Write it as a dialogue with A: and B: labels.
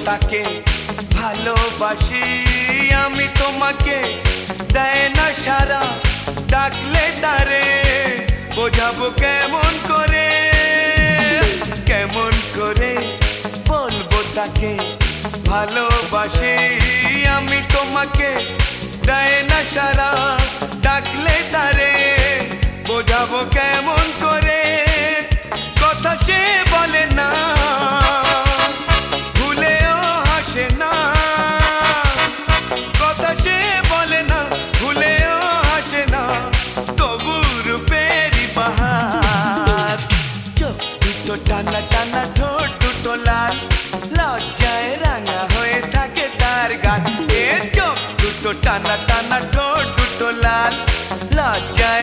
A: তাকে ভালোবাসি আমি তোমাকে দেয় না সারা ডাকলে তারে বোঝাবো কেমন করে বলবো তাকে ভালোবাসি আমি তোমাকে দেয় না সারা